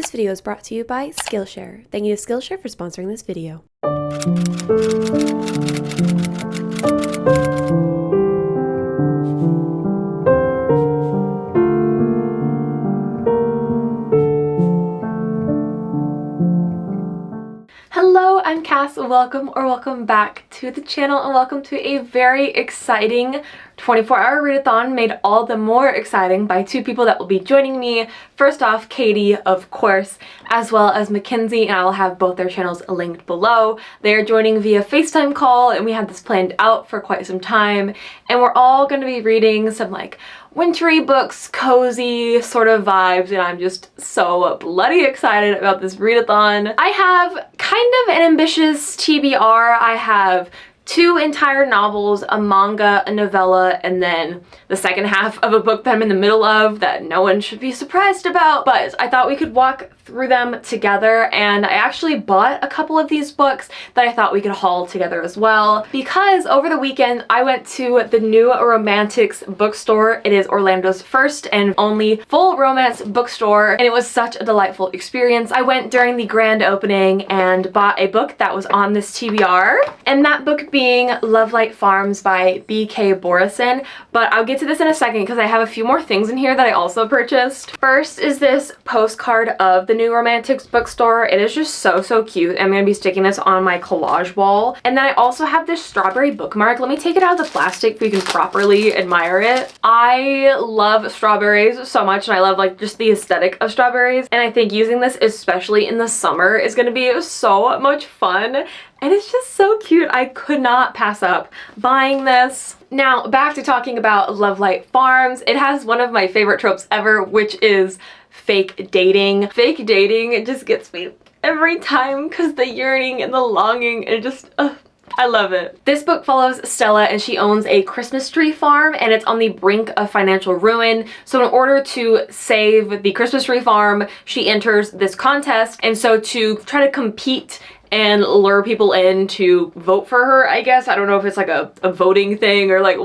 This video is brought to you by Skillshare. Thank you to Skillshare for sponsoring this video. Hello, I'm Cass. Welcome back to the channel, and welcome to a very exciting 24-hour readathon, made all the more exciting by two people that will be joining me. First off, Katie, of course, as well as Mackenzie, and I will have both their channels linked below. They are joining via FaceTime call, and we had this planned out for quite some time, and we're all going to be reading some like wintry books, cozy sort of vibes, and I'm just so bloody excited about this readathon. I have kind of an ambitious TBR. I have 2 entire novels, a manga, a novella, and then the second half of a book that I'm in the middle of that no one should be surprised about. But I thought we could walk through them together, and I actually bought a couple of these books that I thought we could haul together as well, because over the weekend I went to the New Romantics bookstore. It is Orlando's first and only full romance bookstore, and it was such a delightful experience. I went during the grand opening and bought a book that was on this TBR, and that book being Love Light Farms by B.K. Borison. But I'll get to this in a second because I have a few more things in here that I also purchased. First is this postcard of the New Romantics bookstore. It is just so cute. I'm going to be sticking this on my collage wall. And then I also have this strawberry bookmark. Let me take it out of the plastic so you can properly admire it. I love strawberries so much, and I love like just the aesthetic of strawberries. And I think using this, especially in the summer, is going to be so much fun. And it's just so cute. I could not pass up buying this. Now, back to talking about Love Light Farms. It has one of my favorite tropes ever, which is fake dating. Fake dating, it just gets me every time because the yearning and the longing, and just, I love it. This book follows Stella, and she owns a Christmas tree farm, and it's on the brink of financial ruin. So in order to save the Christmas tree farm, she enters this contest, and so to try to compete and lure people in to vote for her, I guess. I don't know if it's like a voting thing or like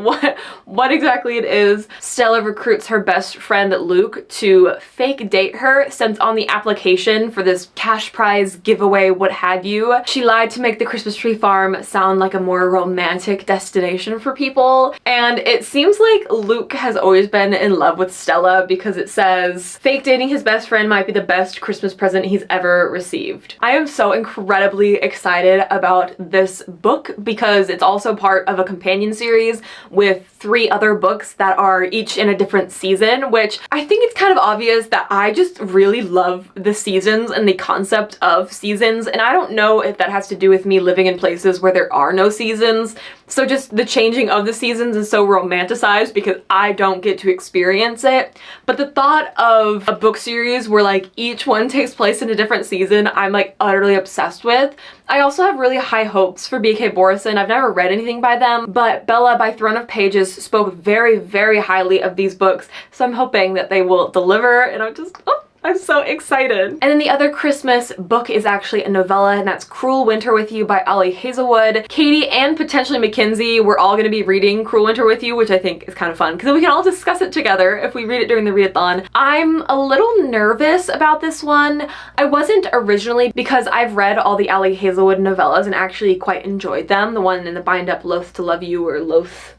what exactly it is. Stella recruits her best friend Luke to fake date her, since on the application for this cash prize giveaway, what have you, she lied to make the Christmas tree farm sound like a more romantic destination for people. And it seems like Luke has always been in love with Stella, because it says, fake dating his best friend might be the best Christmas present he's ever received. I am so incredibly excited about this book because it's also part of a companion series with 3 other books that are each in a different season, which I think it's kind of obvious that I just really love the seasons and the concept of seasons, and I don't know if that has to do with me living in places where there are no seasons. So just the changing of the seasons is so romanticized because I don't get to experience it. But the thought of a book series where like each one takes place in a different season, I'm like utterly obsessed with. I also have really high hopes for B.K. Borison. I've never read anything by them, but Bella by Throne of Pages spoke very highly of these books, so I'm hoping that they will deliver, and I'm so excited. And then the other Christmas book is actually a novella, and that's Cruel Winter with You by Ali Hazelwood. Katie and potentially Mackenzie, we're all going to be reading Cruel Winter with You, which I think is kind of fun because then we can all discuss it together if we read it during the readathon. I'm a little nervous about this one. I wasn't originally, because I've read all the Ali Hazelwood novellas and actually quite enjoyed them. The one in the bind up Loath to Love You, or Loath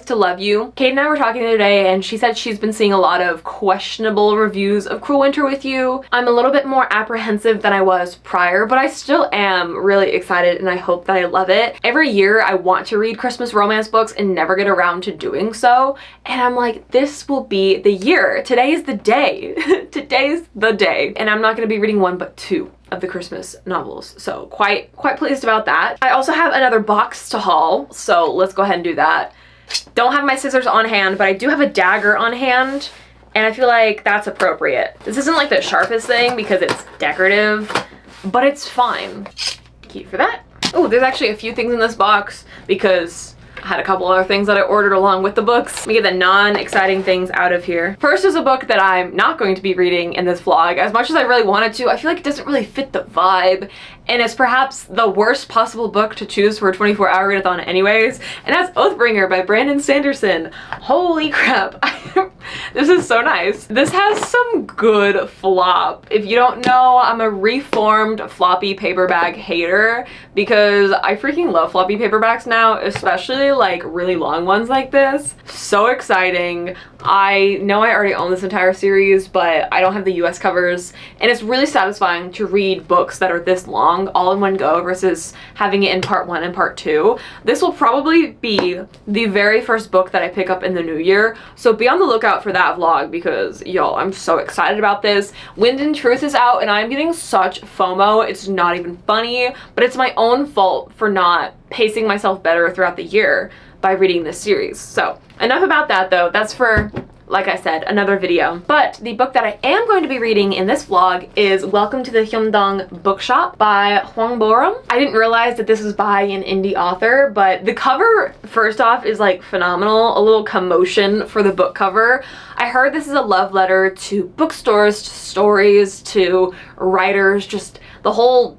to Love You. Kate and I were talking the other day, and she said she's been seeing a lot of questionable reviews of Cruel Winter with You. I'm a little bit more apprehensive than I was prior, but I still am really excited, and I hope that I love it. Every year I want to read Christmas romance books and never get around to doing so, and I'm like, this will be the year. Today is the day. Today's the day. And I'm not going to be reading 1 but 2 of the Christmas novels, so quite pleased about that. I also have another box to haul, so let's go ahead and do that. Don't have my scissors on hand, but I do have a dagger on hand, and I feel like that's appropriate. This isn't like the sharpest thing because it's decorative, but it's fine. Keep for that. Oh, there's actually a few things in this box because had a couple other things that I ordered along with the books. Let me get the non-exciting things out of here. First is a book that I'm not going to be reading in this vlog. As much as I really wanted to, I feel like it doesn't really fit the vibe, and it's perhaps the worst possible book to choose for a 24-hour readathon anyways, and that's Oathbringer by Brandon Sanderson. Holy crap. This is so nice. This has some good flop. If you don't know, I'm a reformed floppy paperback hater because I freaking love floppy paperbacks now, especially like really long ones like this. So exciting. I know I already own this entire series, but I don't have the US covers, and it's really satisfying to read books that are this long all in one go versus having it in part 1 and part 2. This will probably be the very first book that I pick up in the new year, so be on the lookout for that vlog because, yo, I'm so excited about this. Wind and Truth is out, and I'm getting such FOMO. It's not even funny, but it's my own fault for not pacing myself better throughout the year by reading this series. So enough about that though. That's for, like I said, another video. But the book that I am going to be reading in this vlog is Welcome to the Hyundong Bookshop by Hwang Borum. I didn't realize that this was by an indie author, but the cover, first off, is like phenomenal. A little commotion for the book cover. I heard this is a love letter to bookstores, to stories, to writers, just the whole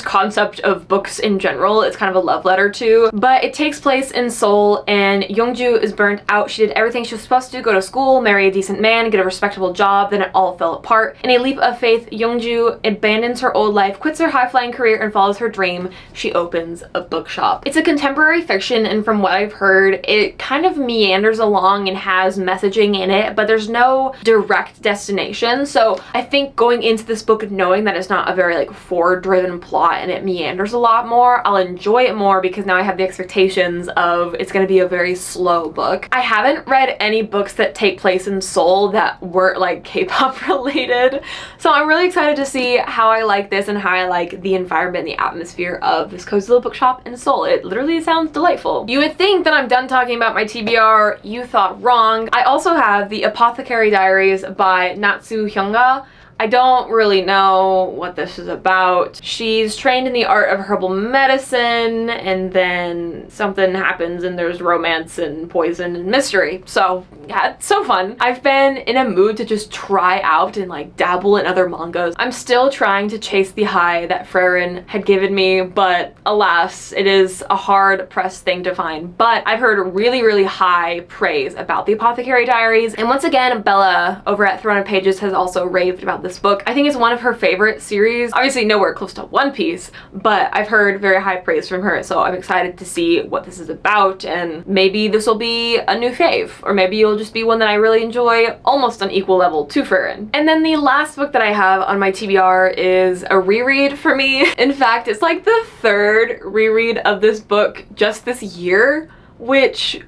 concept of books in general. It's kind of a love letter to, but it takes place in Seoul, and Youngju is burnt out. She did everything she was supposed to: go to school, marry a decent man, get a respectable job. Then it all fell apart. In a leap of faith, Youngju abandons her old life, quits her high-flying career, and follows her dream. She opens a bookshop. It's a contemporary fiction, and from what I've heard, it kind of meanders along and has messaging in it, but there's no direct destination. So I think going into this book knowing that it's not a very like forward-driven plot and it meanders a lot more, I'll enjoy it more because now I have the expectations of it's going to be a very slow book. I haven't read any books that take place in Seoul that weren't like K-pop related, so I'm really excited to see how I like this and how I like the environment and the atmosphere of this cozy little bookshop in Seoul. It literally sounds delightful. You would think that I'm done talking about my TBR. You thought wrong. I also have The Apothecary Diaries by Natsu Hyunga. I don't really know what this is about. She's trained in the art of herbal medicine, and then something happens and there's romance and poison and mystery. So yeah, it's so fun. I've been in a mood to just try out and like dabble in other mangas. I'm still trying to chase the high that Freyrin had given me, but alas, it is a hard pressed thing to find. But I've heard really, really high praise about The Apothecary Diaries. And once again, Bella over at Throne of Pages has also raved about this book. I think it's one of her favorite series. Obviously nowhere close to One Piece, but I've heard very high praise from her, so I'm excited to see what this is about, and maybe this will be a new fave, or maybe it'll just be one that I really enjoy almost on equal level to Freyrin. And then the last book that I have on my TBR is a reread for me. In fact, it's like the third reread of this book just this year, which,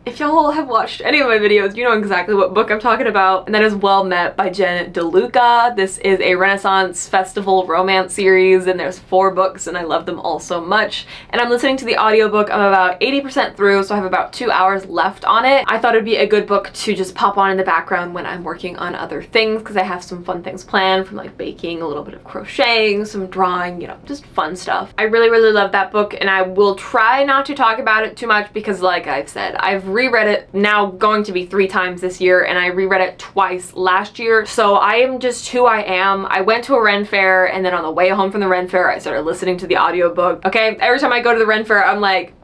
if y'all have watched any of my videos, you know exactly what book I'm talking about, and that is Well Met by Jen DeLuca. This is a Renaissance Festival romance series, and there's 4 books, and I love them all so much. And I'm listening to the audiobook. I'm about 80% through, so I have about 2 hours left on it. I thought it'd be a good book to just pop on in the background when I'm working on other things, because I have some fun things planned, from like baking, a little bit of crocheting, some drawing, you know, just fun stuff. I really, really love that book, and I will try not to talk about it too much because, like I've said, I've reread it now going to be 3 times this year, and I reread it twice last year, so I am just who I am. I went to a Ren fair, and then on the way home from the Ren fair I started listening to the audiobook. Okay, every time I go to the Ren fair I'm like,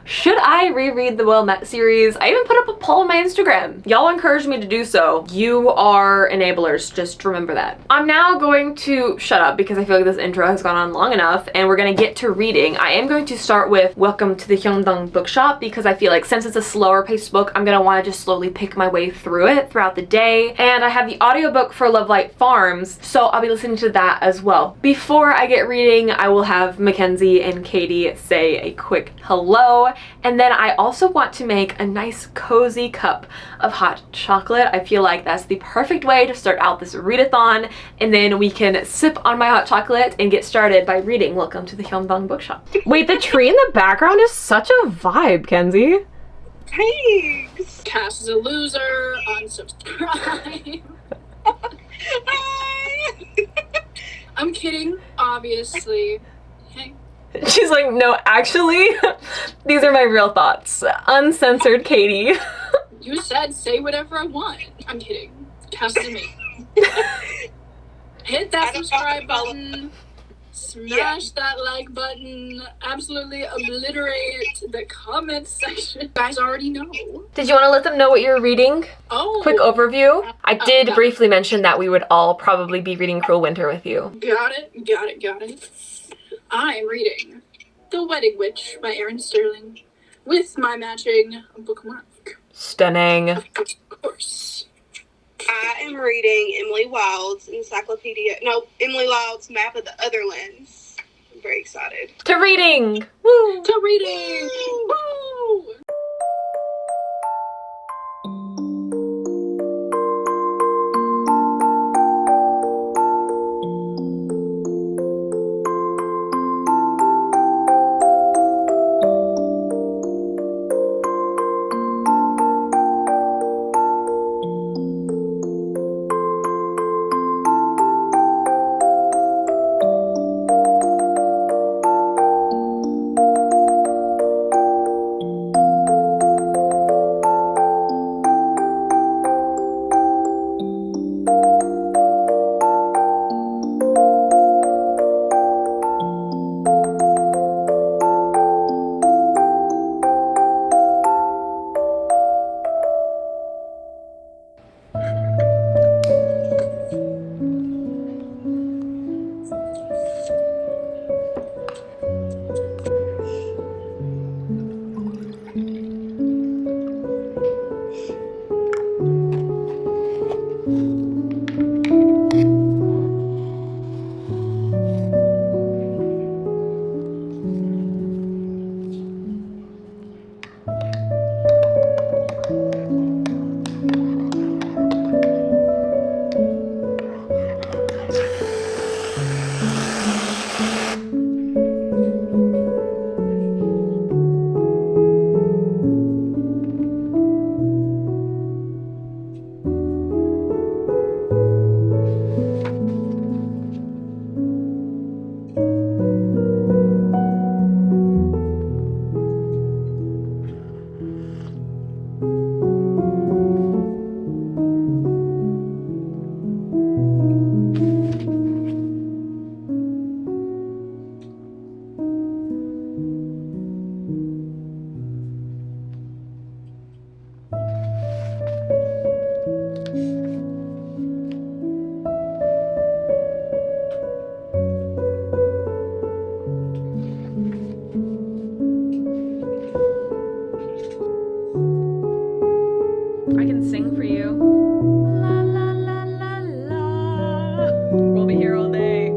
should I reread the Well Met series? I even put up a poll on my Instagram. Y'all encouraged me to do so. You are enablers, just remember that. I'm now going to shut up because I feel like this intro has gone on long enough, and we're gonna get to reading. I am going to start with Welcome to the Hyundong Bookshop because I feel like since it's a slower paced book, I'm gonna want to just slowly pick my way through it throughout the day. And I have the audiobook for Love Light Farms, so I'll be listening to that as well. Before I get reading, I will have Mackenzie and Katie say a quick hello. And then I also want to make a nice cozy cup of hot chocolate. I feel like that's the perfect way to start out this readathon, and then we can sip on my hot chocolate and get started by reading Welcome to the Hyundong Bookshop. Wait, the tree in the background is such a vibe, Kenzie. Thanks. Cass is a loser. Unsubscribe. I'm kidding, obviously. Hey. She's like, no, actually, these are my real thoughts. Uncensored Katie. You said say whatever I want. I'm kidding. Cass is amazing. Hit that subscribe button. Smash that like button. Absolutely obliterate the comment section. You guys already know. Did you want to let them know what you're reading? Oh. Quick overview. I did briefly mention that we would all probably be reading Cruel Winter with you. Got it. I'm reading The Wedding Witch by Erin Sterling with my matching bookmark. Stunning. Of course. I am reading Emily Wilde's Map of the Otherlands. I'm very excited. To reading! Woo! To reading! Woo! I can sing for you. La la la la la. We'll be here all day.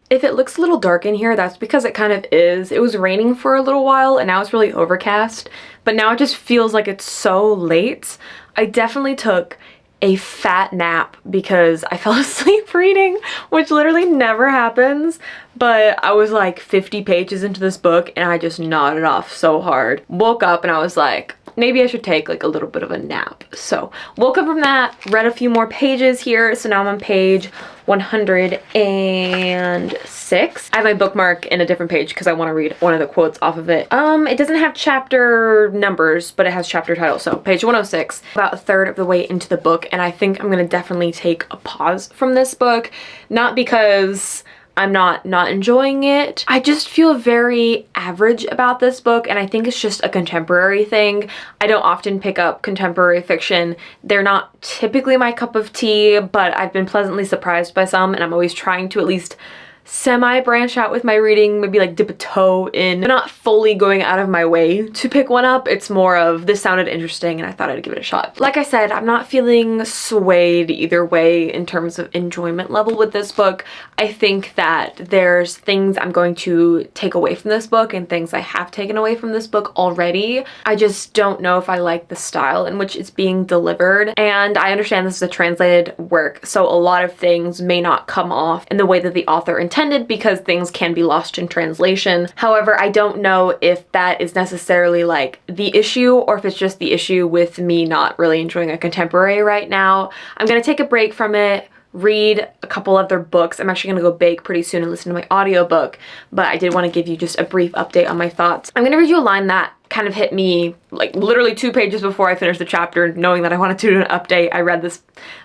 If it looks a little dark in here, that's because it kind of is. It was raining for a little while and now it's really overcast, but now it just feels like it's so late. I definitely took a fat nap because I fell asleep reading, which literally never happens, but I was like 50 pages into this book and I just nodded off so hard. Woke up and I was like, maybe I should take like a little bit of a nap. So woke up from that, read a few more pages here. So now I'm on page 106. I have my bookmark in a different page because I want to read one of the quotes off of it. It doesn't have chapter numbers, but it has chapter titles. So page 106, about a third of the way into the book. And I think I'm gonna definitely take a pause from this book, not because I'm not enjoying it. I just feel very average about this book, and I think it's just a contemporary thing. I don't often pick up contemporary fiction. They're not typically my cup of tea, but I've been pleasantly surprised by some, and I'm always trying to at least semi-branch out with my reading, maybe like dip a toe in, but not fully going out of my way to pick one up. It's more of this sounded interesting and I thought I'd give it a shot. Like I said, I'm not feeling swayed either way in terms of enjoyment level with this book. I think that there's things I'm going to take away from this book and things I have taken away from this book already. I just don't know if I like the style in which it's being delivered, and I understand this is a translated work, so a lot of things may not come off in the way that the author intended because things can be lost in translation. However, I don't know if that is necessarily like the issue or if it's just the issue with me not really enjoying a contemporary right now. I'm gonna take a break from it, read a couple other books. I'm actually gonna go bake pretty soon and listen to my audiobook, but I did want to give you just a brief update on my thoughts. I'm gonna read you a line that kind of hit me like literally 2 pages before I finished the chapter, knowing that I wanted to do an update. I read this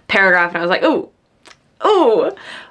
paragraph and I was like, ooh.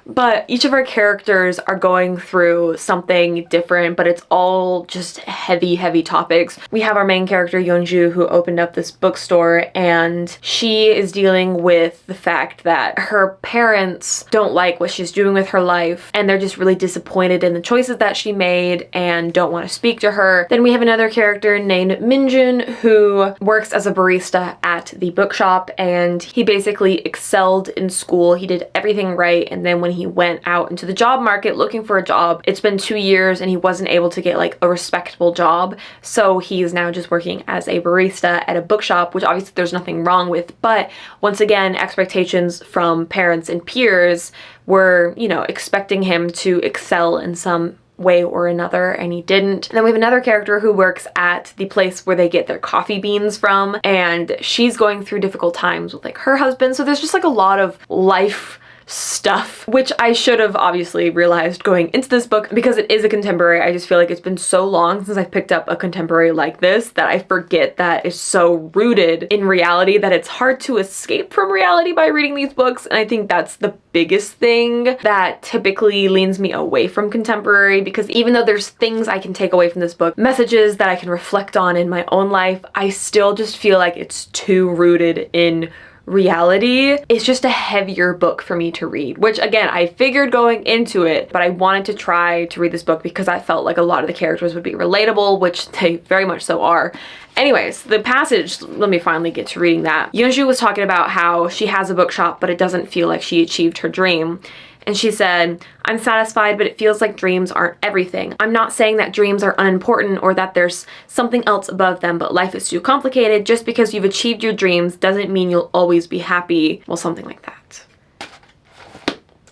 But each of our characters are going through something different, but it's all just heavy topics. We have our main character, Yeonju, who opened up this bookstore, and she is dealing with the fact that her parents don't like what she's doing with her life, and they're just really disappointed in the choices that she made and don't want to speak to her. Then we have another character named Minjun, who works as a barista at the bookshop, and he basically excelled in school. He did everything right, and then when he went out into the job market looking for a job, it's been 2 years and he wasn't able to get like a respectable job, so he's now just working as a barista at a bookshop, which obviously there's nothing wrong with, but once again, expectations from parents and peers were, you know, expecting him to excel in some way or another, and he didn't. And then we have another character who works at the place where they get their coffee beans from, and she's going through difficult times with like her husband, so there's just like a lot of life stuff, which I should have obviously realized going into this book because it is a contemporary. I just feel like it's been so long since I've picked up a contemporary like this that I forget that it's so rooted in reality that it's hard to escape from reality by reading these books, and I think that's the biggest thing that typically leans me away from contemporary, because even though there's things I can take away from this book, messages that I can reflect on in my own life, I still just feel like it's too rooted in reality. It's just a heavier book for me to read, which again, I figured going into it, but I wanted to try to read this book because I felt like a lot of the characters would be relatable, which they very much so are. Anyways, the passage, let me finally get to reading that. Yeonju was talking about how she has a bookshop, but it doesn't feel like she achieved her dream. And she said, "I'm satisfied, but it feels like dreams aren't everything. I'm not saying that dreams are unimportant or that there's something else above them, but life is too complicated. Just because you've achieved your dreams doesn't mean you'll always be happy." Well, something like that.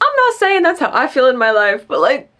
I'm not saying that's how I feel in my life, but like,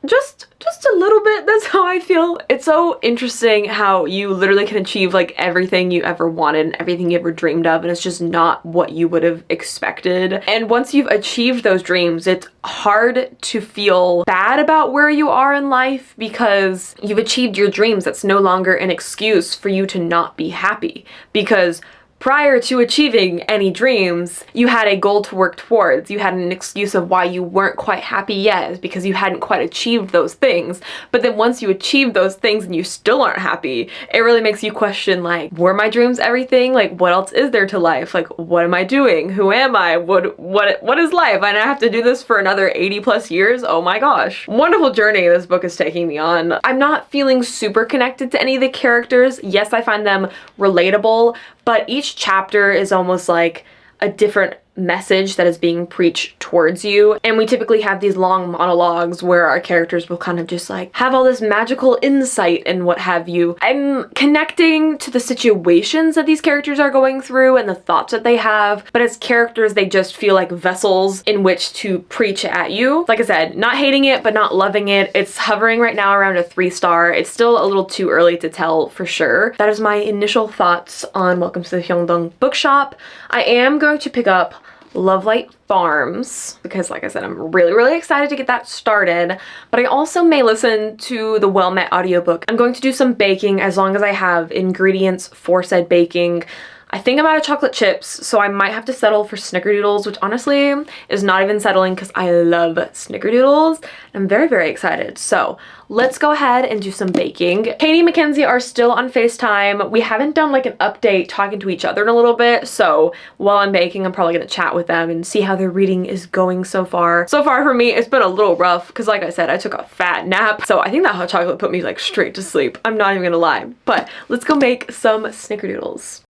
just a little bit, that's how I feel. It's so interesting how you literally can achieve like everything you ever wanted and everything you ever dreamed of, and it's just not what you would have expected. And once you've achieved those dreams, it's hard to feel bad about where you are in life because you've achieved your dreams. That's no longer an excuse for you to not be happy, because prior to achieving any dreams, you had a goal to work towards. You had an excuse of why you weren't quite happy yet, is because you hadn't quite achieved those things. But then once you achieve those things and you still aren't happy, it really makes you question, like, were my dreams everything? Like, what else is there to life? Like, what am I doing? Who am I? What is life? And I have to do this for another 80 plus years? Oh my gosh. Wonderful journey this book is taking me on. I'm not feeling super connected to any of the characters. Yes, I find them relatable, but each chapter is almost like a different message that is being preached towards you. And we typically have these long monologues where our characters will kind of just like have all this magical insight and what have you. I'm connecting to the situations that these characters are going through and the thoughts that they have, but as characters, they just feel like vessels in which to preach at you. Like I said, not hating it, but not loving it. It's hovering right now around a 3-star. It's still a little too early to tell for sure. That is my initial thoughts on Welcome to the Hyungdong Bookshop. I am going to pick up Lovelight Farms because, like I said, I'm really excited to get that started, but I also may listen to the Well Met audiobook. I'm going to do some baking as long as I have ingredients for said baking. I think I'm out of chocolate chips, so I might have to settle for snickerdoodles, which honestly is not even settling because I love snickerdoodles. I'm very, very excited. So let's go ahead and do some baking. Katie and Mackenzie are still on FaceTime. We haven't done like an update talking to each other in a little bit, so while I'm baking, I'm probably gonna chat with them and see how their reading is going so far. So far for me, it's been a little rough because like I said, I took a fat nap, so I think that hot chocolate put me like straight to sleep. I'm not even gonna lie, but let's go make some snickerdoodles.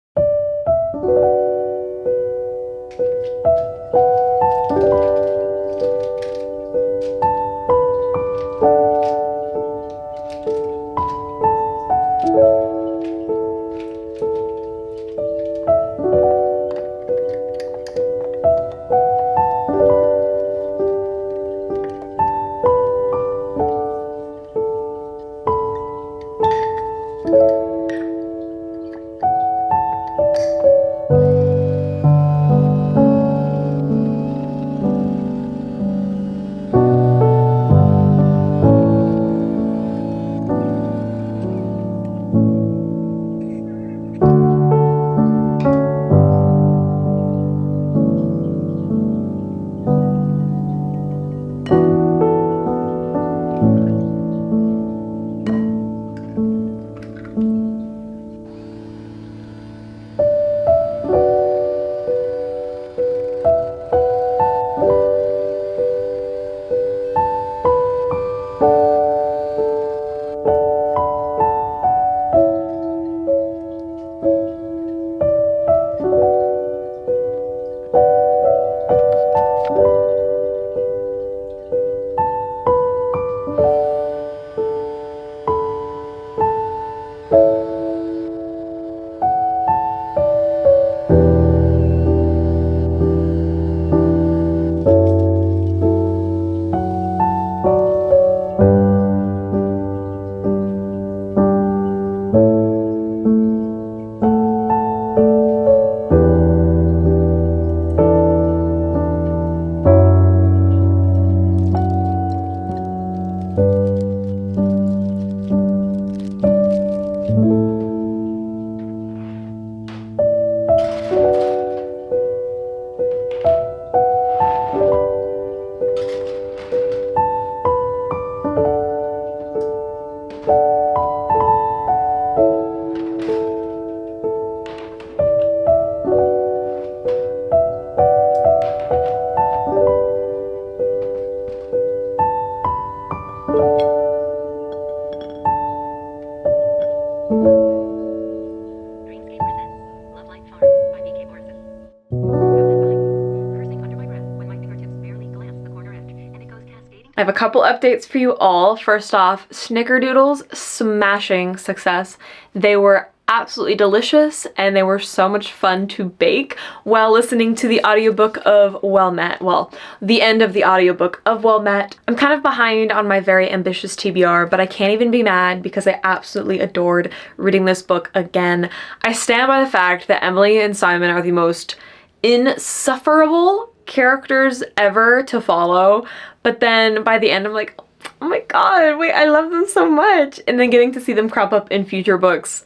I have a couple updates for you all. First off, snickerdoodles, smashing success. They were absolutely delicious and they were so much fun to bake while listening to the audiobook of Well Met. Well, the end of the audiobook of Well Met. I'm kind of behind on my very ambitious TBR, but I can't even be mad because I absolutely adored reading this book again. I stand by the fact that Emily and Simon are the most insufferable characters ever to follow, but then by the end I'm like, oh my god, wait, I love them so much. And then getting to see them crop up in future books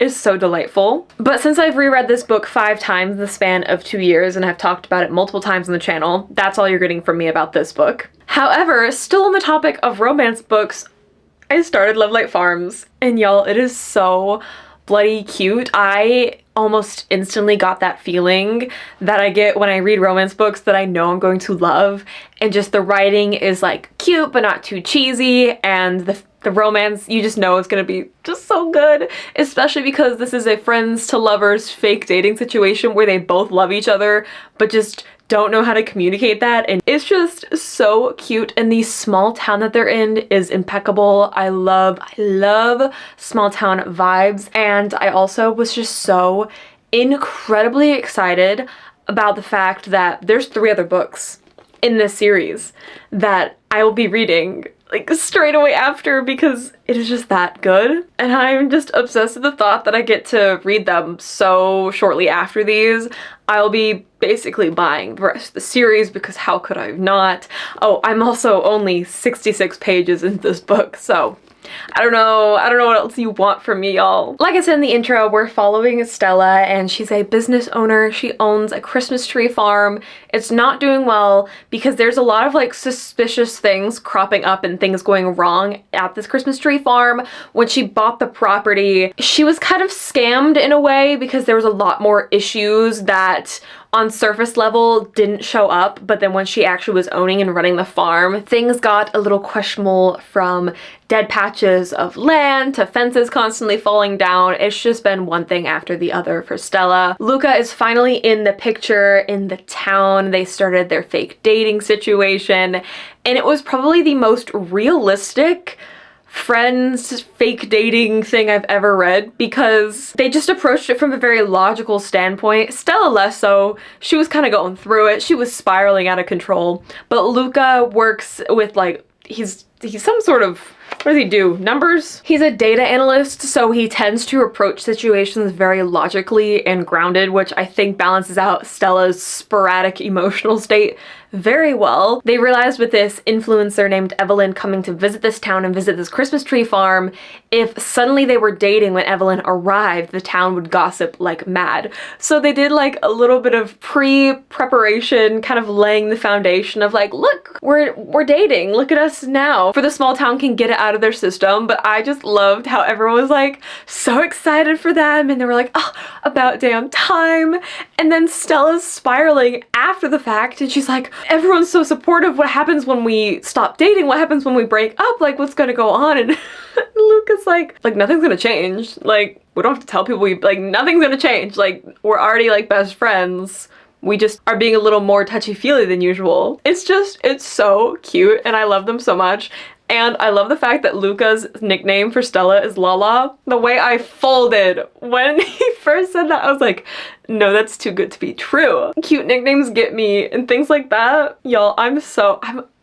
is so delightful. But since I've reread this book 5 times in the span of 2 years and have talked about it multiple times on the channel, that's all you're getting from me about this book. However, still on the topic of romance books, I started Love Light Farms, and y'all, it is so bloody cute. I almost instantly got that feeling that I get when I read romance books that I know I'm going to love, and just the writing is like cute but not too cheesy, and the romance, you just know it's gonna be just so good, especially because this is a friends to lovers fake dating situation where they both love each other but just don't know how to communicate that, and it's just so cute. And the small town that they're in is impeccable. I love small town vibes, and I also was just so incredibly excited about the fact that there's 3 other books in this series that I will be reading like straight away after because it is just that good. And I'm just obsessed with the thought that I get to read them so shortly after these. I'll be basically buying the rest of the series because how could I not? Oh, I'm also only 66 pages into this book, so I don't know what else you want from me, y'all. Like I said in the intro, we're following Stella, and she's a business owner. She owns a Christmas tree farm. It's not doing well because there's a lot of like suspicious things cropping up and things going wrong at this Christmas tree farm. When she bought the property, she was kind of scammed in a way because there was a lot more issues that on surface level didn't show up, but then when she actually was owning and running the farm, things got a little questionable, from dead patches of land to fences constantly falling down. It's just been one thing after the other for Stella. Luca is finally in the picture in the town. They started their fake dating situation, and it was probably the most realistic friends fake dating thing I've ever read, because they just approached it from a very logical standpoint. Stella less so. She was kind of going through it. She was spiraling out of control. But Luca works with like, he's some sort of, what does he do? Numbers? He's a data analyst, so he tends to approach situations very logically and grounded, which I think balances out Stella's sporadic emotional state very well. They realized with this influencer named Evelyn coming to visit this town and visit this Christmas tree farm, if suddenly they were dating when Evelyn arrived, the town would gossip like mad. So they did like a little bit of pre-preparation, kind of laying the foundation of like, look, we're dating, look at us now. For the small town can get it out of their system, but I just loved how everyone was like so excited for them, and they were like, oh, about damn time. And then Stella's spiraling after the fact, and she's like, everyone's so supportive. What happens when we stop dating? What happens when we break up? Like, what's gonna go on? And Luca's like, nothing's gonna change. Like, we don't have to tell people nothing's gonna change. Like, we're already like best friends. We just are being a little more touchy-feely than usual. It's so cute, and I love them so much. And I love the fact that Luca's nickname for Stella is Lala. The way I folded when he first said that, I was like, no, that's too good to be true. Cute nicknames get me and things like that. Y'all, I'm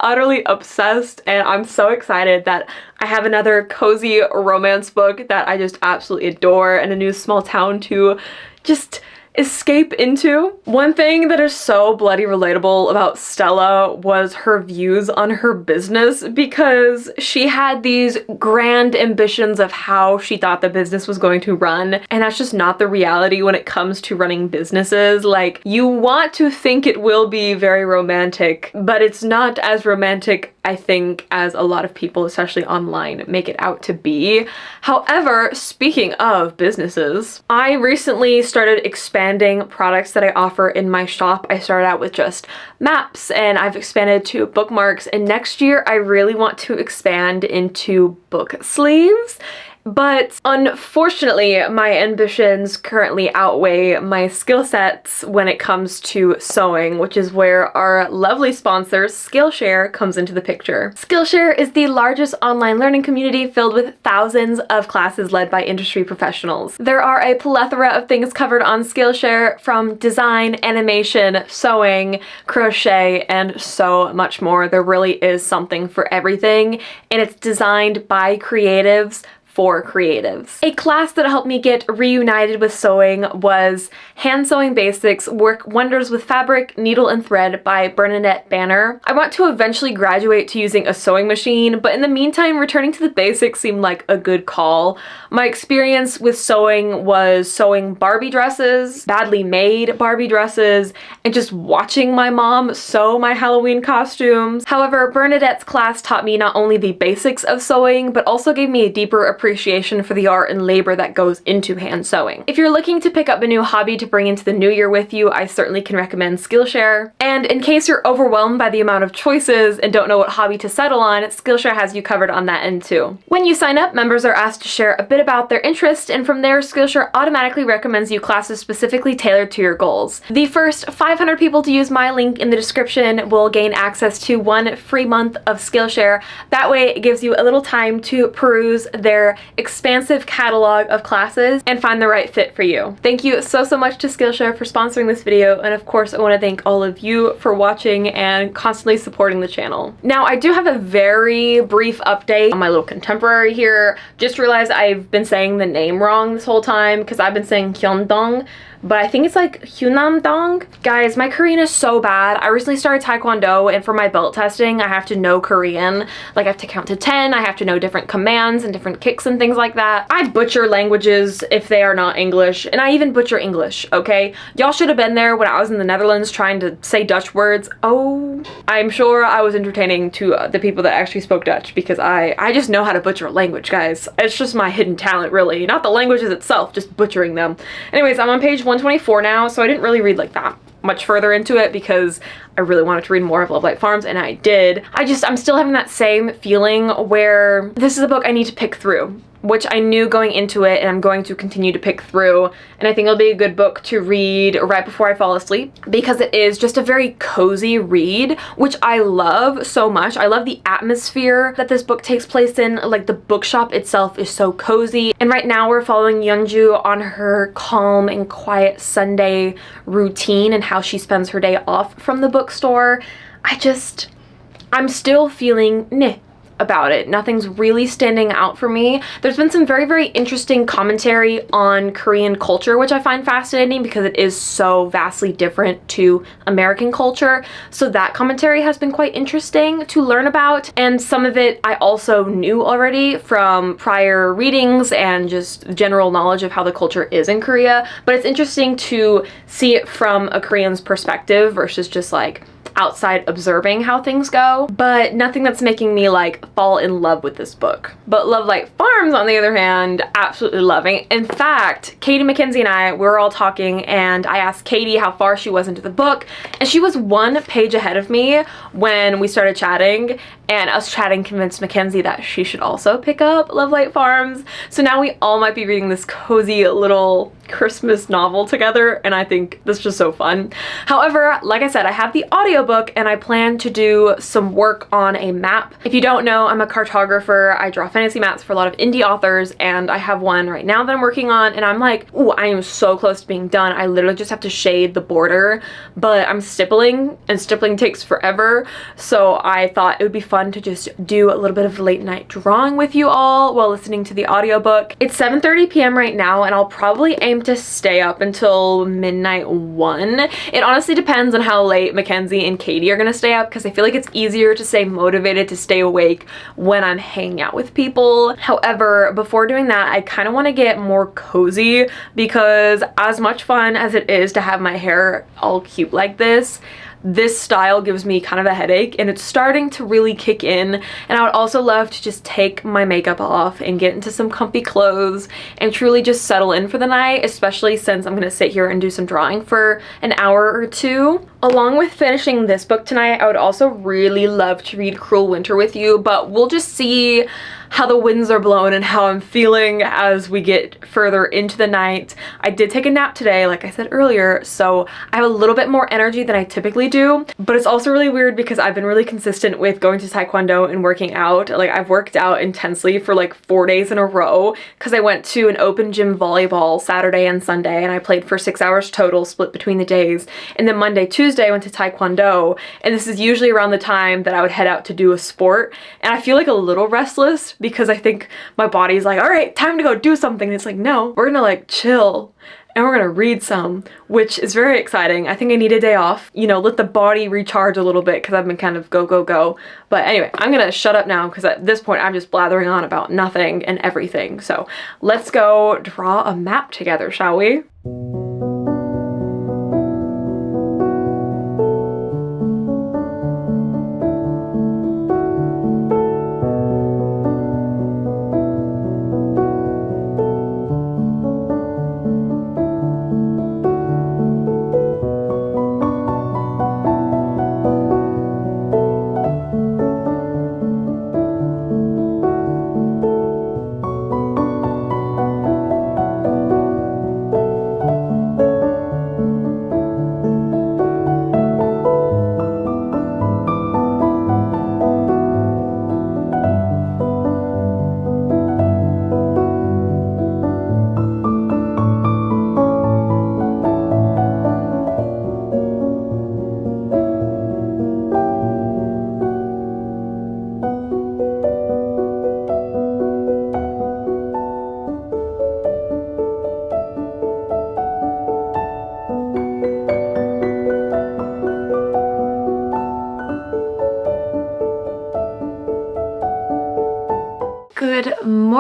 utterly obsessed, and I'm so excited that I have another cozy romance book that I just absolutely adore, and a new small town to just escape into. One thing that is so bloody relatable about Stella was her views on her business, because she had these grand ambitions of how she thought the business was going to run, and that's just not the reality when it comes to running businesses. Like, you want to think it will be very romantic, but it's not as romantic, I think, as a lot of people, especially online, make it out to be. However, speaking of businesses, I recently started expanding products that I offer in my shop. I started out with just maps, and I've expanded to bookmarks, and next year I really want to expand into book sleeves. But unfortunately, my ambitions currently outweigh my skill sets when it comes to sewing, which is where our lovely sponsor, Skillshare, comes into the picture. Skillshare is the largest online learning community filled with thousands of classes led by industry professionals. There are a plethora of things covered on Skillshare, from design, animation, sewing, crochet, and so much more. There really is something for everything, and it's designed by creatives for creatives. A class that helped me get reunited with sewing was Hand Sewing Basics Work Wonders with Fabric, Needle, and Thread by Bernadette Banner. I want to eventually graduate to using a sewing machine, but in the meantime, returning to the basics seemed like a good call. My experience with sewing was sewing Barbie dresses, badly made Barbie dresses, and just watching my mom sew my Halloween costumes. However, Bernadette's class taught me not only the basics of sewing, but also gave me a deeper appreciation for the art and labor that goes into hand sewing. If you're looking to pick up a new hobby to bring into the new year with you, I certainly can recommend Skillshare. And in case you're overwhelmed by the amount of choices and don't know what hobby to settle on, Skillshare has you covered on that end too. When you sign up, members are asked to share a bit about their interest, and from there, Skillshare automatically recommends you classes specifically tailored to your goals. The first 500 people to use my link in the description will gain access to 1 free month of Skillshare. That way, it gives you a little time to peruse their expansive catalog of classes and find the right fit for you. Thank you so much to Skillshare for sponsoring this video, and of course I want to thank all of you for watching and constantly supporting the channel. Now, I do have a very brief update on my little contemporary here. Just realized I've been saying the name wrong this whole time because I've been saying Hyundong, but I think it's like Hyunam-dong. Guys, my Korean is so bad. I recently started Taekwondo, and for my belt testing, I have to know Korean. Like, I have to count to 10, I have to know different commands and different kicks and things like that. I butcher languages if they are not English, and I even butcher English, okay? Y'all should have been there when I was in the Netherlands trying to say Dutch words. Oh, I'm sure I was entertaining to the people that actually spoke Dutch, because I just know how to butcher a language, guys. It's just my hidden talent, really. Not the languages itself, just butchering them. Anyways, I'm on page 124 now, so I didn't really read like that much further into it because I really wanted to read more of Love Light Farms, and I did. I'm still having that same feeling where this is a book I need to pick through, which I knew going into it, and I'm going to continue to pick through, and I think it'll be a good book to read right before I fall asleep, because it is just a very cozy read, which I love so much. I love the atmosphere that this book takes place in. Like, the bookshop itself is so cozy, and right now we're following Yeonju on her calm and quiet Sunday routine and how she spends her day off from the bookstore. I'm still feeling meh about it. Nothing's really standing out for me. There's been some very, very interesting commentary on Korean culture, which I find fascinating because it is so vastly different to American culture. So that commentary has been quite interesting to learn about. And some of it I also knew already from prior readings and just general knowledge of how the culture is in Korea. But it's interesting to see it from a Korean's perspective versus just like outside observing how things go, but nothing that's making me like fall in love with this book. But Love Light Farms, on the other hand, absolutely loving. In fact, Katie Mackenzie and I, we were all talking, and I asked Katie how far she was into the book, and she was 1 page ahead of me when we started chatting, and us chatting convinced Mackenzie that she should also pick up Love Light Farms. So now we all might be reading this cozy little Christmas novel together, and I think this is just so fun. However, like I said, I have the audiobook, and I plan to do some work on a map. If you don't know, I'm a cartographer. I draw fantasy maps for a lot of indie authors, and I have one right now that I'm working on, and I'm like, ooh, I am so close to being done. I literally just have to shade the border, but I'm stippling, and stippling takes forever, so I thought it would be fun to just do a little bit of late night drawing with you all while listening to the audiobook. It's 7:30 p.m. right now, and I'll probably aim to stay up until midnight 1. It honestly depends on how late Mackenzie and Katie are gonna stay up, because I feel like it's easier to stay motivated to stay awake when I'm hanging out with people. However, before doing that, I kind of want to get more cozy, because as much fun as it is to have my hair all cute like this style gives me kind of a headache, and it's starting to really kick in, and I would also love to just take my makeup off and get into some comfy clothes and truly just settle in for the night, especially since I'm gonna sit here and do some drawing for an hour or two. Along with finishing this book tonight, I would also really love to read Cruel Winter with you, but we'll just see how the winds are blowing and how I'm feeling as we get further into the night. I did take a nap today, like I said earlier, so I have a little bit more energy than I typically do, but it's also really weird because I've been really consistent with going to Taekwondo and working out. Like, I've worked out intensely for like 4 days in a row, because I went to an open gym volleyball Saturday and Sunday, and I played for 6 hours total, split between the days, and then Monday, Tuesday I went to Taekwondo, and this is usually around the time that I would head out to do a sport, and I feel like a little restless because I think my body's like, all right, time to go do something. And it's like, no, we're gonna like chill and we're gonna read some, which is very exciting. I think I need a day off, you know, let the body recharge a little bit, because I've been kind of go. But anyway, I'm gonna shut up now, because at this point I'm just blathering on about nothing and everything. So let's go draw a map together, shall we?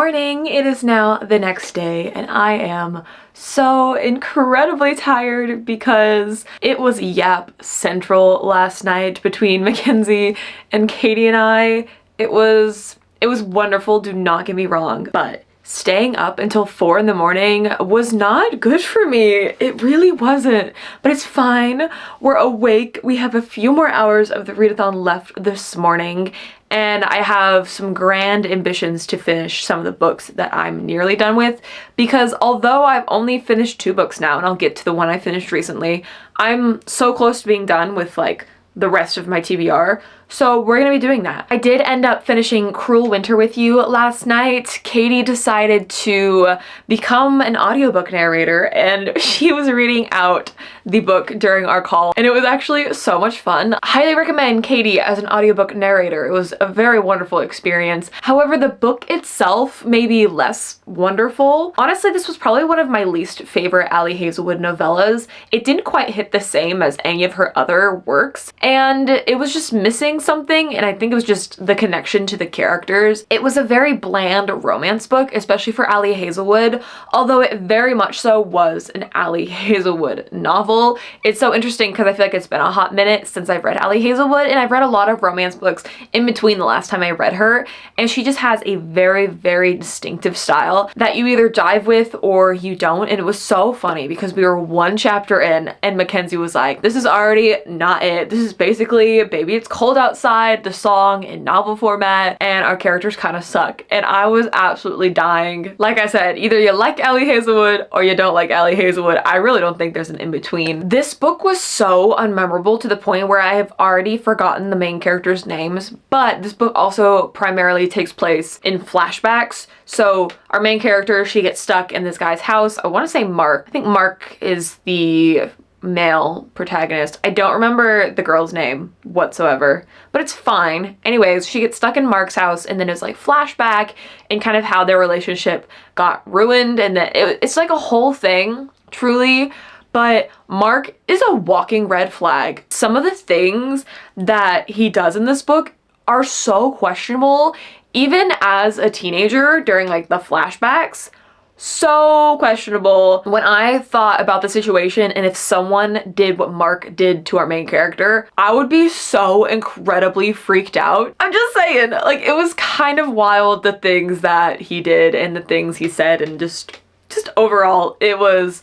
morning. It is now the next day and I am so incredibly tired because it was Yap Central last night between Mackenzie and Katie and I. It was wonderful, do not get me wrong, but staying up until 4 in the morning was not good for me. It really wasn't, but it's fine. We're awake. We have a few more hours of the readathon left this morning, and I have some grand ambitions to finish some of the books that I'm nearly done with, because although I've only finished 2 books now, and I'll get to the one I finished recently, I'm so close to being done with like the rest of my TBR. So we're gonna be doing that. I did end up finishing Cruel Winter with you last night. Katie decided to become an audiobook narrator and she was reading out the book during our call and it was actually so much fun. Highly recommend Katie as an audiobook narrator. It was a very wonderful experience. However, the book itself may be less wonderful. Honestly, this was probably one of my least favorite Ali Hazelwood novellas. It didn't quite hit the same as any of her other works and it was just missing something, and I think it was just the connection to the characters. It was a very bland romance book, especially for Ali Hazelwood, although it very much so was an Ali Hazelwood novel. It's so interesting because I feel like it's been a hot minute since I've read Ali Hazelwood, and I've read a lot of romance books in between the last time I read her, and she just has a very, very distinctive style that you either dive with or you don't, and it was so funny because we were 1 chapter in and Mackenzie was like, this is already not it. This is basically Baby It's Cold Outside, the song in novel format, and our characters kind of suck. And I was absolutely dying. Like I said, either you like Ali Hazelwood or you don't like Ali Hazelwood. I really don't think there's an in-between. This book was so unmemorable to the point where I have already forgotten the main characters' names, but this book also primarily takes place in flashbacks. So our main character, she gets stuck in this guy's house. I want to say Mark. I think Mark is the male protagonist. I don't remember the girl's name whatsoever, but it's fine. Anyways, she gets stuck in Mark's house and then it's like flashback and kind of how their relationship got ruined, and that it's like a whole thing, truly. But Mark is a walking red flag. Some of the things that he does in this book are so questionable, even as a teenager during like the flashbacks. So questionable. When I thought about the situation and if someone did what Mark did to our main character, I would be so incredibly freaked out. I'm just saying, like, it was kind of wild, the things that he did and the things he said, and just overall, it was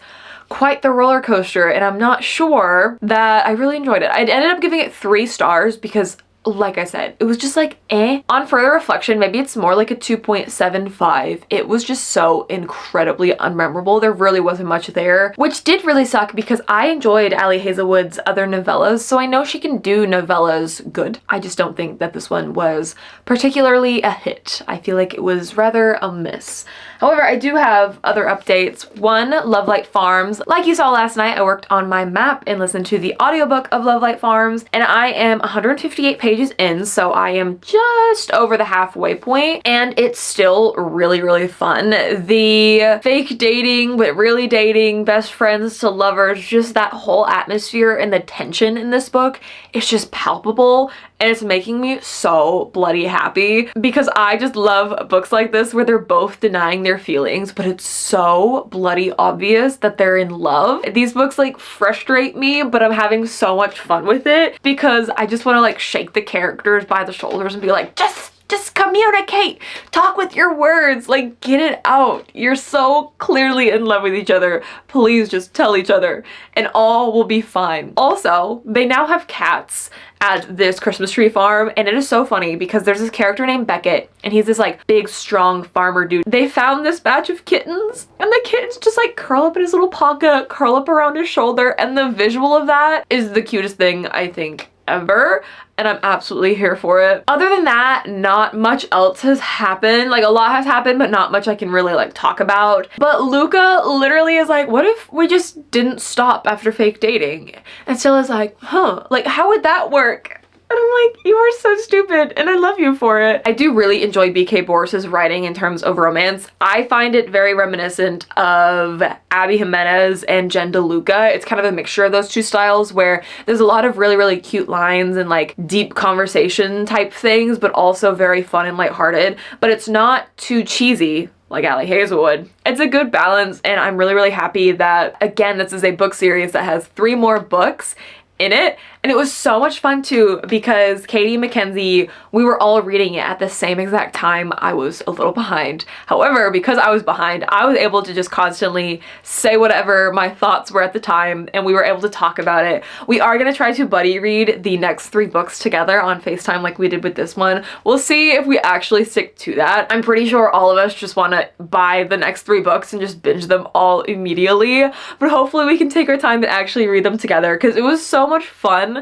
quite the roller coaster, and I'm not sure that I really enjoyed it. I ended up giving it 3 stars because, like I said, it was just like, eh. On further reflection, maybe it's more like a 2.75. It was just so incredibly unmemorable. There really wasn't much there, which did really suck because I enjoyed Ali Hazelwood's other novellas, so I know she can do novellas good. I just don't think that this one was particularly a hit. I feel like it was rather a miss. However, I do have other updates. One, Lovelight Farms. Like you saw last night, I worked on my map and listened to the audiobook of Lovelight Farms, and I am 158 pages in, so I am just over the halfway point, and it's still really, really fun. The fake dating, but really dating, best friends to lovers, just that whole atmosphere and the tension in this book is just palpable, and it's making me so bloody happy because I just love books like this where they're both denying their feelings, but it's so bloody obvious that they're in love. These books like frustrate me, but I'm having so much fun with it because I just want to like shake the characters by the shoulders and be like, just communicate, talk with your words, like get it out. You're so clearly in love with each other. Please just tell each other and all will be fine. Also, they now have cats at this Christmas tree farm, and it is so funny because there's this character named Beckett and he's this like big strong farmer dude. They found this batch of kittens and the kittens just like curl up in his little pocket, curl up around his shoulder, and the visual of that is the cutest thing I think ever, and I'm absolutely here for it. Other than that, not much else has happened. Like, a lot has happened, but not much I can really like talk about. But Luca literally is like, what if we just didn't stop after fake dating? And Stilla's like, huh, like how would that work? And I'm like, you are so stupid, and I love you for it. I do really enjoy B.K. Boris's writing in terms of romance. I find it very reminiscent of Abby Jimenez and Jen DeLuca. It's kind of a mixture of those two styles where there's a lot of really, really cute lines and like deep conversation type things, but also very fun and lighthearted. But it's not too cheesy like Allie Hazelwood. It's a good balance, and I'm really, really happy that, again, this is a book series that has 3 more books in it. And it was so much fun too, because Katie and Mackenzie, we were all reading it at the same exact time. I was a little behind. However, because I was behind, I was able to just constantly say whatever my thoughts were at the time, and we were able to talk about it. We are going to try to buddy read the next 3 books together on FaceTime like we did with this one. We'll see if we actually stick to that. I'm pretty sure all of us just want to buy the next 3 books and just binge them all immediately, but hopefully we can take our time to actually read them together, because it was so much fun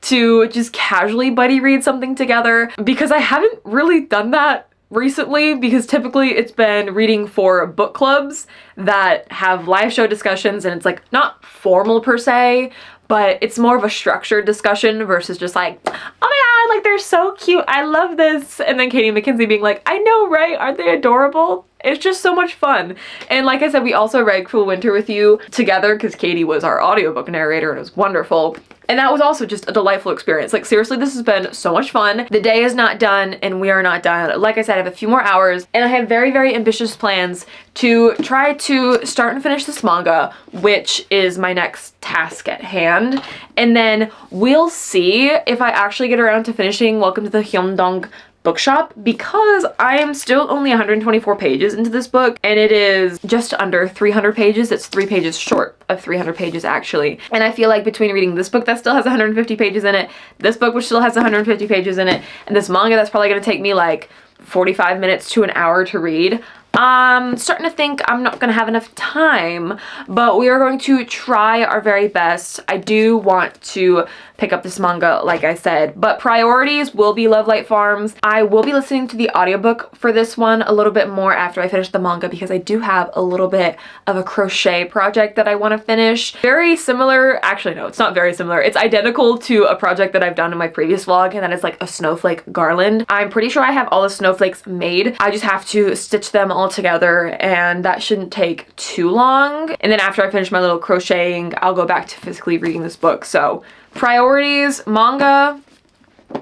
to just casually buddy read something together, because I haven't really done that recently, because typically it's been reading for book clubs that have live show discussions, and it's like not formal per se, but it's more of a structured discussion versus just like, oh my god, like they're so cute, I love this, and then Katie and Mackenzie being like, I know, right? Aren't they adorable? It's just so much fun. And like I said, we also read Cruel Winter with you together because Katie was our audiobook narrator, and it was wonderful. And that was also just a delightful experience. Like seriously, this has been so much fun. The day is not done, and we are not done. Like I said, I have a few more hours, and I have very, very ambitious plans to try to start and finish this manga, which is my next task at hand. And then we'll see if I actually get around to finishing Welcome to the Hyundong bookshop, because I am still only 124 pages into this book, and it is just under 300 pages. It's 3 pages short of 300 pages actually. And I feel like between reading this book that still has 150 pages in it, this book which still has 150 pages in it, and this manga that's probably going to take me like 45 minutes to an hour to read, I'm starting to think I'm not going to have enough time, but we are going to try our very best. I do want to pick up this manga, like I said, but priorities will be Love Light Farms. I will be listening to the audiobook for this one a little bit more after I finish the manga, because I do have a little bit of a crochet project that I want to finish. Very similar, actually no, it's not very similar. It's identical to a project that I've done in my previous vlog, and that is like a snowflake garland. I'm pretty sure I have all the snowflakes made. I just have to stitch them all together, and that shouldn't take too long. And then after I finish my little crocheting, I'll go back to physically reading this book. So priorities, manga,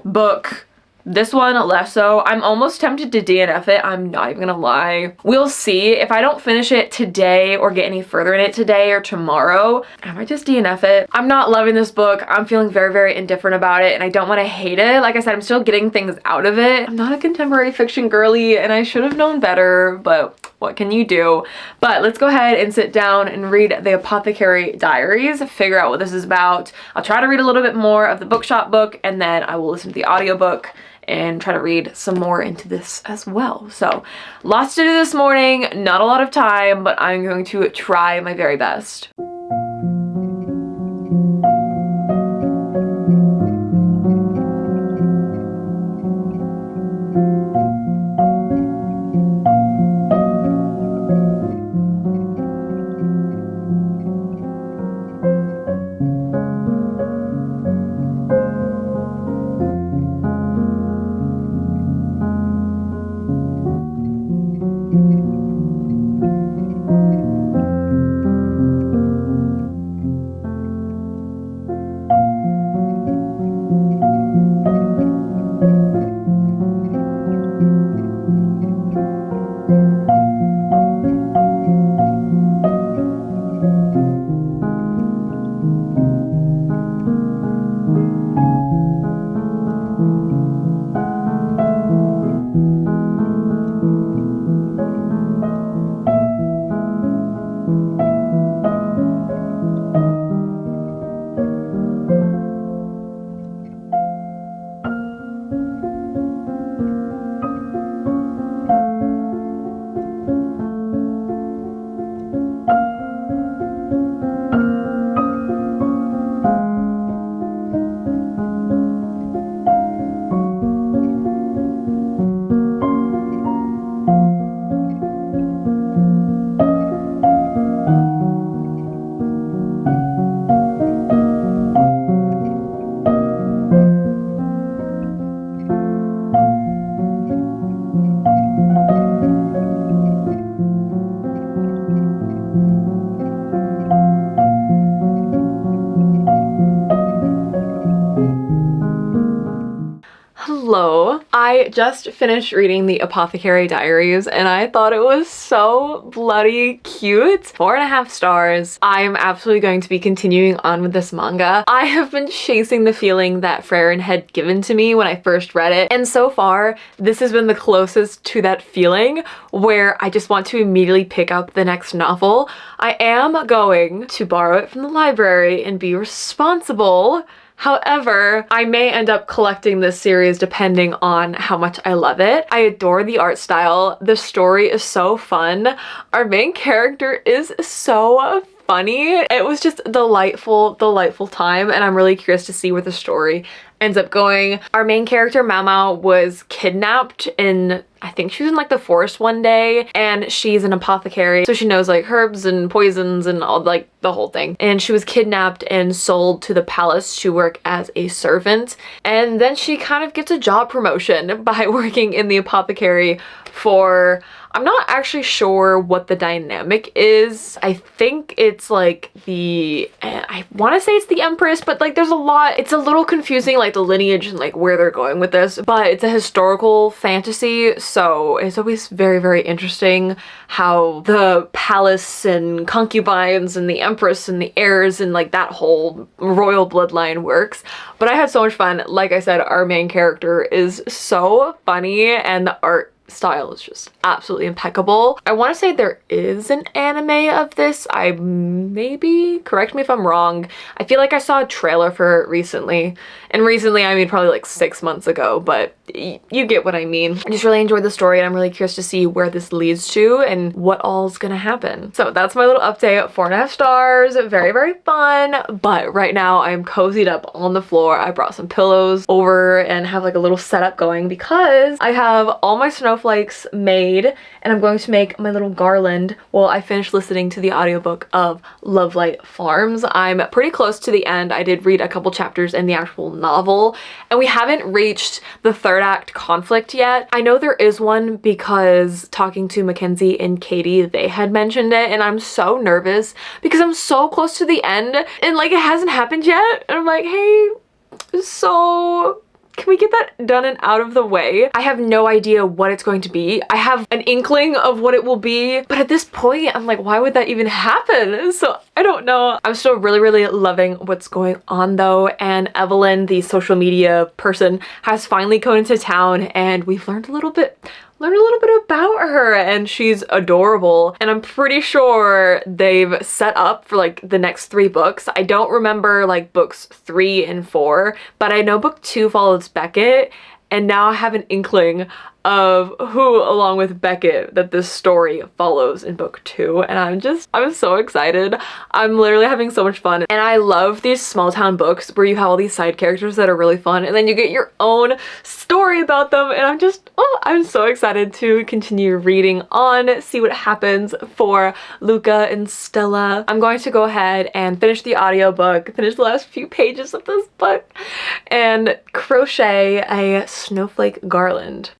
book. This one less so. I'm almost tempted to DNF it, I'm not even gonna lie. We'll see. If I don't finish it today or get any further in it today or tomorrow, I might just DNF it. I'm not loving this book. I'm feeling very, very indifferent about it, and I don't want to hate it. Like I said, I'm still getting things out of it. I'm not a contemporary fiction girly, and I should have known better, but what can you do? But let's go ahead and sit down and read The Apothecary Diaries, figure out what this is about. I'll try to read a little bit more of the bookshop book, and then I will listen to the audiobook and try to read some more into this as well. So lots to do this morning, not a lot of time, but I'm going to try my very best. I just finished reading The Apothecary Diaries and I thought it was so bloody cute. 4.5 stars. I'm absolutely going to be continuing on with this manga. I have been chasing the feeling that Freyrin had given to me when I first read it, and so far this has been the closest to that feeling where I just want to immediately pick up the next novel. I am going to borrow it from the library and be responsible. However, I may end up collecting this series depending on how much I love it. I adore the art style. The story is so fun. Our main character is so funny. It was just a delightful time, and I'm really curious to see where the story ends up going. Our main character, Mama, was kidnapped in, I think she was in like the forest one day, and she's an apothecary, so she knows like herbs and poisons and all, like the whole thing. And she was kidnapped and sold to the palace to work as a servant, and then she kind of gets a job promotion by working in the apothecary for, I'm not actually sure what the dynamic is. I think it's like the, I want to say it's the Empress, but like there's a lot, it's a little confusing, like the lineage and like where they're going with this, but it's a historical fantasy, so it's always very interesting how the palace and concubines and the Empress and the heirs and like that whole royal bloodline works. But I had so much fun. Like I said, our main character is so funny and the art style is just absolutely impeccable. I want to say there is an anime of this. I maybe, correct me if I'm wrong. I feel like I saw a trailer for it recently. And recently, I mean probably like 6 months ago, but you get what I mean. I just really enjoyed the story and I'm really curious to see where this leads to and what all's gonna happen. So that's my little update. 4.5 stars, very fun. But right now I'm cozied up on the floor. I brought some pillows over and have like a little setup going because I have all my snowflakes made and I'm going to make my little garland while I finish listening to the audiobook of Lovelight Farms. I'm pretty close to the end. I did read a couple chapters in the actual novel and we haven't reached the third act conflict yet. I know there is one because talking to Mackenzie and Katie, they had mentioned it, and I'm so nervous because I'm so close to the end and like it hasn't happened yet, and I'm like, hey, so can we get that done and out of the way? I have no idea what it's going to be. I have an inkling of what it will be, but at this point, I'm like, why would that even happen? So I don't know. I'm still really loving what's going on though, and Evelyn, the social media person, has finally come into town and we've learned a little bit about her, and she's adorable, and I'm pretty sure they've set up for like the next 3 books. I don't remember like books 3 and 4, but I know book 2 follows Beckett, and now I have an inkling of who, along with Beckett, that this story follows in book 2, and I'm so excited. I'm literally having so much fun, and I love these small town books where you have all these side characters that are really fun, and then you get your own story about them, and I'm so excited to continue reading on, see what happens for Luca and Stella. I'm going to go ahead and finish the audiobook, finish the last few pages of this book, and crochet a snowflake garland.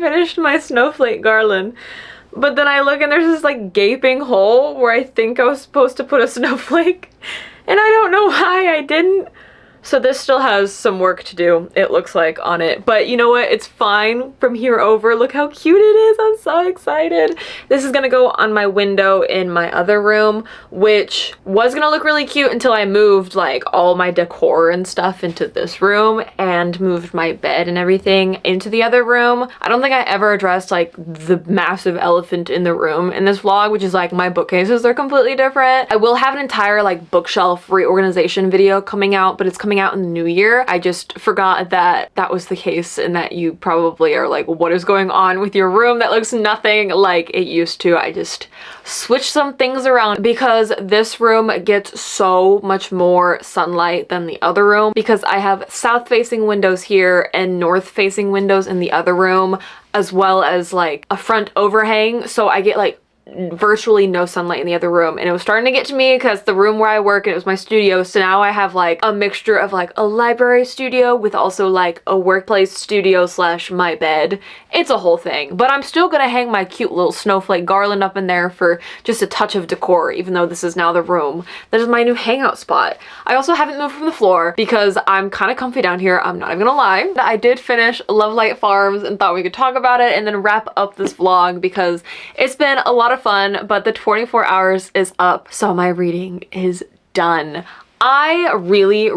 finished my snowflake garland. But then I look and there's this like gaping hole where I think I was supposed to put a snowflake. And I don't know why I didn't. So this still has some work to do, it looks like, on it. But you know what? It's fine from here over. Look how cute it is. I'm so excited. This is gonna go on my window in my other room, which was gonna look really cute until I moved like all my decor and stuff into this room and moved my bed and everything into the other room. I don't think I ever addressed like the massive elephant in the room in this vlog, which is like my bookcases are completely different. I will have an entire like bookshelf reorganization video coming out, but it's coming out in the new year. I just forgot that that was the case and that you probably are like, what is going on with your room that looks nothing like it used to. I just switched some things around because this room gets so much more sunlight than the other room because I have south facing windows here and north facing windows in the other room, as well as like a front overhang. So I get like virtually no sunlight in the other room, and it was starting to get to me because the room where I work, and it was my studio, so now I have like a mixture of like a library studio with also like a workplace studio slash my bed. It's a whole thing, but I'm still gonna hang my cute little snowflake garland up in there for just a touch of decor, even though this is now the room that is my new hangout spot. I also haven't moved from the floor because I'm kind of comfy down here, I'm not even gonna lie. I did finish Love Light Farms and thought we could talk about it and then wrap up this vlog because it's been a lot of fun, but the 24 hours is up, so my reading is done. I really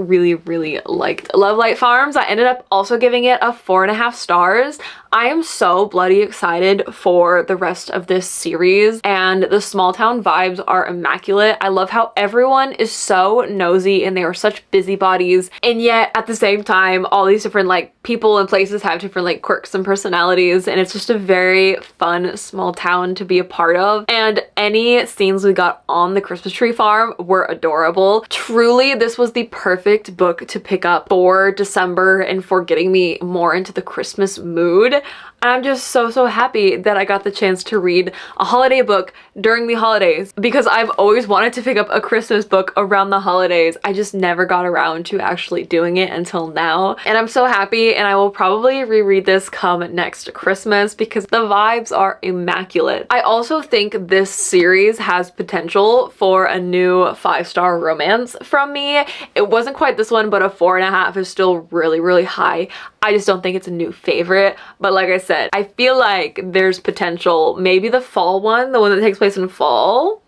liked Love Light Farms. I ended up also giving it a 4.5 stars. I am so bloody excited for the rest of this series, and the small town vibes are immaculate. I love how everyone is so nosy and they are such busybodies, and yet at the same time all these different like people and places have different like quirks and personalities, and it's just a very fun small town to be a part of. And any scenes we got on the Christmas tree farm were adorable. Truly, this was the perfect book to pick up for December and for getting me more into the Christmas mood. I'm just so happy that I got the chance to read a holiday book during the holidays because I've always wanted to pick up a Christmas book around the holidays. I just never got around to actually doing it until now, and I'm so happy, and I will probably reread this come next Christmas because the vibes are immaculate. I also think this series has potential for a new 5-star romance from me. It wasn't quite this one, but a 4.5 is still really high. I just don't think it's a new favorite, but like I said, I feel like there's potential. Maybe the fall one, the one that takes place in fall.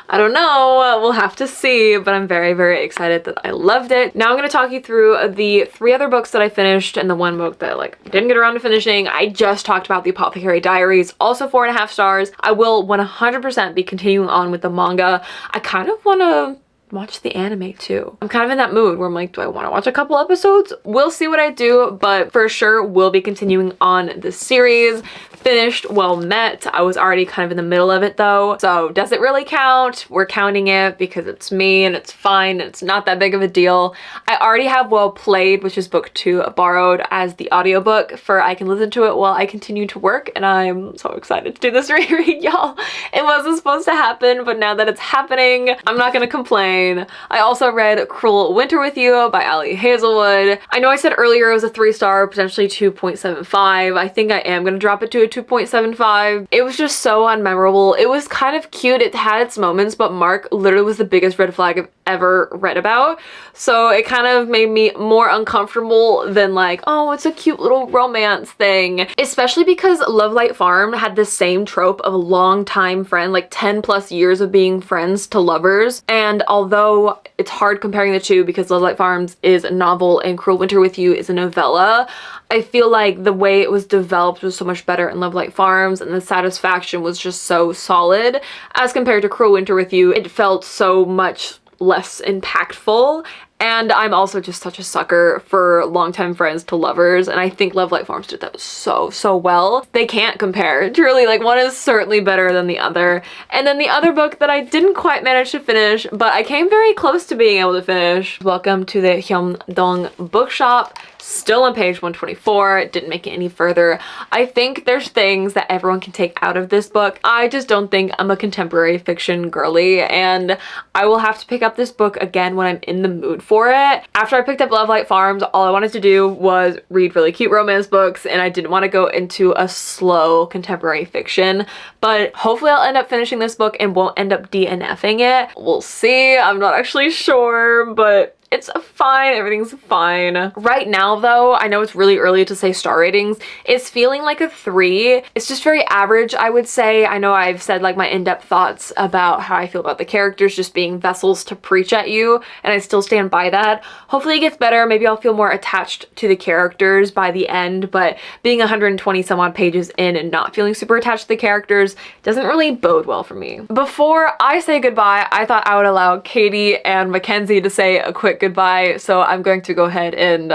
I don't know, we'll have to see, but I'm very excited that I loved it. Now I'm going to talk you through the 3 other books that I finished and the 1 book that like didn't get around to finishing. I just talked about The Apothecary Diaries, also 4.5 stars. I will 100% be continuing on with the manga. I kind of want to watch the anime too. I'm kind of in that mood where I'm like, do I want to watch a couple episodes? We'll see what I do, but for sure we'll be continuing on this series. Finished Well Met. I was already kind of in the middle of it though, so does it really count? We're counting it because it's me and it's fine. It's not that big of a deal. I already have Well Played, which is book 2, borrowed as the audiobook for I can listen to it while I continue to work, and I'm so excited to do this reread, y'all. It wasn't supposed to happen, but now that it's happening, I'm not gonna complain. I also read Cruel Winter with You by Ali Hazelwood. I know I said earlier it was a 3-star, potentially 2.75. I think I am gonna drop it to a 2.75. It was just so unmemorable. It was kind of cute, it had its moments, but Mark literally was the biggest red flag I've ever read about. So it kind of made me more uncomfortable than like, oh, it's a cute little romance thing. Especially because Love Light Farm had the same trope of a long-time friend, like 10+ years of being friends to lovers. And although it's hard comparing the two because Love Light Farms is a novel and Cruel Winter with You is a novella, I feel like the way it was developed was so much better in Love Light Farms, and the satisfaction was just so solid as compared to Cruel Winter with You. It felt so much less impactful, and I'm also just such a sucker for longtime friends to lovers, and I think Love Light Farms did that so well. They can't compare. Truly, like, one is certainly better than the other. And then the other book that I didn't quite manage to finish, but I came very close to being able to finish, Welcome to the Hyundong Bookshop. Still on page 124, didn't make it any further. I think there's things that everyone can take out of this book. I just don't think I'm a contemporary fiction girly, and I will have to pick up this book again when I'm in the mood for it. After I picked up Love Light Farms, all I wanted to do was read really cute romance books, and I didn't want to go into a slow contemporary fiction, but hopefully I'll end up finishing this book and won't end up DNFing it. We'll see. I'm not actually sure, but it's fine. Everything's fine. Right now, though, I know it's really early to say star ratings. It's feeling like a 3. It's just very average, I would say. I know I've said like my in-depth thoughts about how I feel about the characters just being vessels to preach at you, and I still stand by that. Hopefully it gets better. Maybe I'll feel more attached to the characters by the end, but being 120 some odd pages in and not feeling super attached to the characters doesn't really bode well for me. Before I say goodbye, I thought I would allow Katie and Mackenzie to say a quick goodbye, so I'm going to go ahead and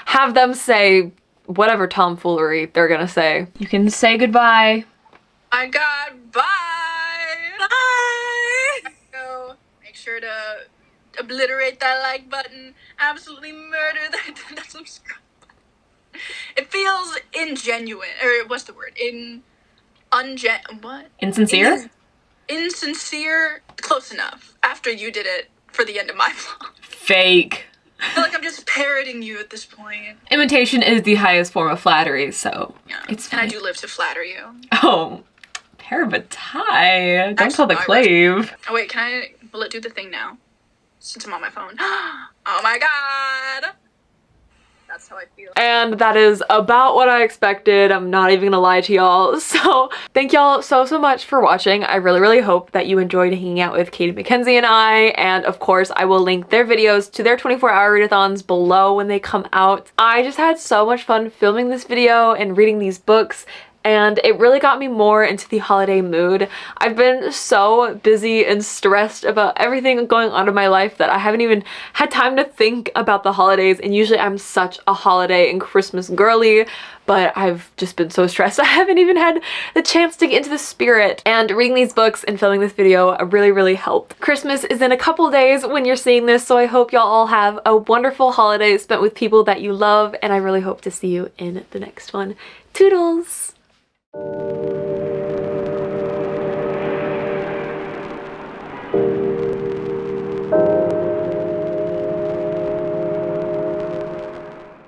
have them say whatever tomfoolery they're gonna say. You can say goodbye. My God, bye! Bye! So, make sure to obliterate that like button, absolutely murder that subscribe button. It feels ingenuine, or what's the word? Insincere? Insincere, close enough, after you did it for the end of my vlog. Fake. I feel like I'm just parroting you at this point. Imitation is the highest form of flattery, so Yeah, it's fine. and I do live to flatter you. Oh, pair of a tie. Don't Actually, tell the no, I clave. Oh wait, will it do the thing now? Since I'm on my phone. Oh my God! That's how I feel. And that is about what I expected. I'm not even gonna lie to y'all. So thank y'all so much for watching. I really hope that you enjoyed hanging out with Katie, Mackenzie, and I. And of course, I will link their videos to their 24-hour readathons below when they come out. I just had so much fun filming this video and reading these books, and it really got me more into the holiday mood. I've been so busy and stressed about everything going on in my life that I haven't even had time to think about the holidays, and usually I'm such a holiday and Christmas girly, but I've just been so stressed I haven't even had the chance to get into the spirit. And reading these books and filming this video really helped. Christmas is in a couple days when you're seeing this, so I hope y'all all have a wonderful holiday spent with people that you love, and I really hope to see you in the next one. Toodles!